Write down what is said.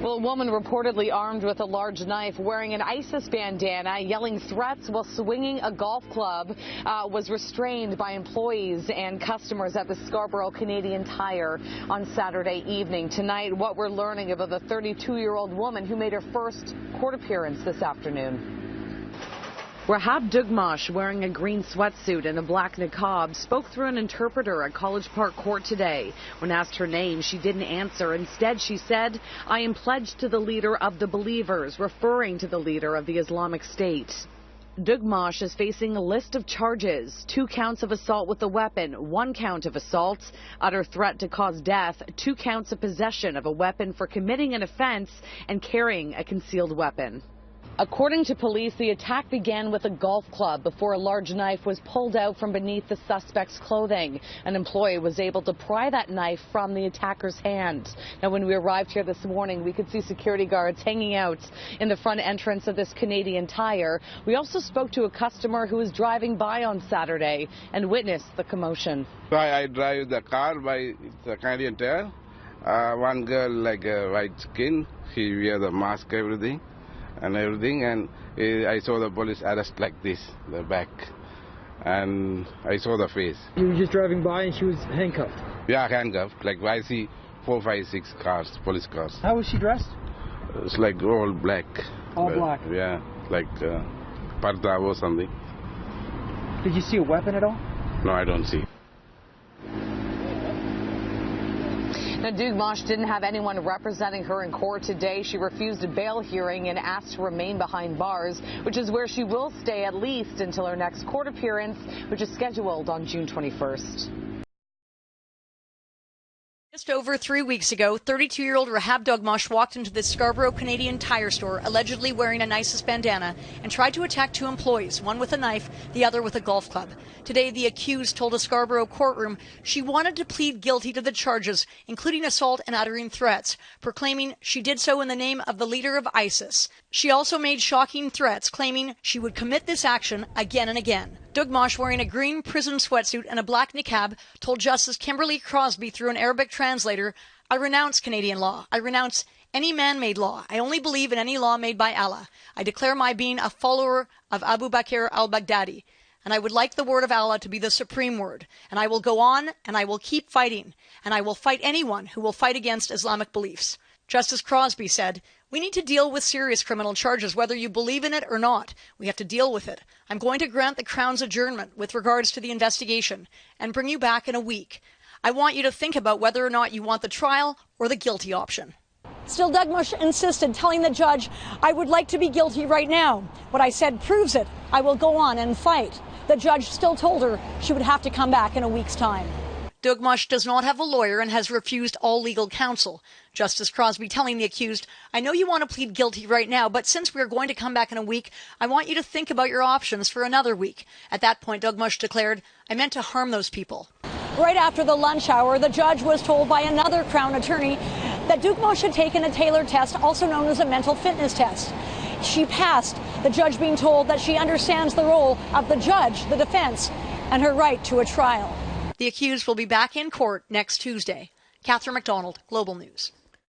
Well, a woman reportedly armed with a large knife, wearing an ISIS bandana, yelling threats while swinging a golf club, was restrained by employees and customers at the Scarborough Canadian Tire on Saturday evening. Tonight, what we're learning about the 32-year-old woman who made her first court appearance this afternoon. Rahab Dugmash, wearing a green sweatsuit and a black niqab, spoke through an interpreter at College Park Court today. When asked her name, she didn't answer. Instead, she said, "I am pledged to the leader of the believers," referring to the leader of the Islamic State. Dugmash is facing a list of charges: 2 counts of assault with a weapon, 1 count of assault, utter threat to cause death, 2 counts of possession of a weapon for committing an offense, and carrying a concealed weapon. According to police, the attack began with a golf club before a large knife was pulled out from beneath the suspect's clothing. An employee was able to pry that knife from the attacker's hand. Now, when we arrived here this morning, we could see security guards hanging out in the front entrance of this Canadian Tire. We also spoke to a customer who was driving by on Saturday and witnessed the commotion. I drive the car by the Canadian Tire. One girl like a white skin, she wear the mask, everything. And I saw the police arrest like this, the back, and I saw the face. You were just driving by and she was handcuffed? Yeah, handcuffed. Like I see 4, 5, 6 cars, police cars. How was she dressed? It's like all black. All black? Yeah, like parda or something. Did you see a weapon at all? No, I don't see. Now, Dugmash didn't have anyone representing her in court today. She refused a bail hearing and asked to remain behind bars, which is where she will stay at least until her next court appearance, which is scheduled on June 21st. Just over 3 weeks ago, 32-year-old Rahab Dugmash walked into the Scarborough Canadian Tire store, allegedly wearing an ISIS bandana, and tried to attack 2 employees, one with a knife, the other with a golf club. Today, the accused told a Scarborough courtroom she wanted to plead guilty to the charges, including assault and uttering threats, proclaiming she did so in the name of the leader of ISIS. She also made shocking threats, claiming she would commit this action again and again. Dugmash, wearing a green prison sweatsuit and a black niqab, told Justice Kimberly Crosby through an Arabic translator, "I renounce Canadian law. I renounce any man-made law. I only believe in any law made by Allah. I declare my being a follower of Abu Bakr al-Baghdadi. And I would like the word of Allah to be the supreme word. And I will go on, and I will keep fighting. And I will fight anyone who will fight against Islamic beliefs." Justice Crosby said, "We need to deal with serious criminal charges, whether you believe in it or not. We have to deal with it. I'm going to grant the Crown's adjournment with regards to the investigation and bring you back in a week. I want you to think about whether or not you want the trial or the guilty option." Still, Dugmash insisted, telling the judge, "I would like to be guilty right now. What I said proves it. I will go on and fight." The judge still told her she would have to come back in a week's time. Dugmash does not have a lawyer and has refused all legal counsel. Justice Crosby telling the accused, "I know you want to plead guilty right now, but since we are going to come back in a week, I want you to think about your options for another week." At that point, Dugmash declared, "I meant to harm those people." Right after the lunch hour, the judge was told by another Crown attorney that Dugmash had taken a tailored test, also known as a mental fitness test. She passed, the judge being told that she understands the role of the judge, the defense, and her right to a trial. The accused will be back in court next Tuesday. Catherine McDonald, Global News.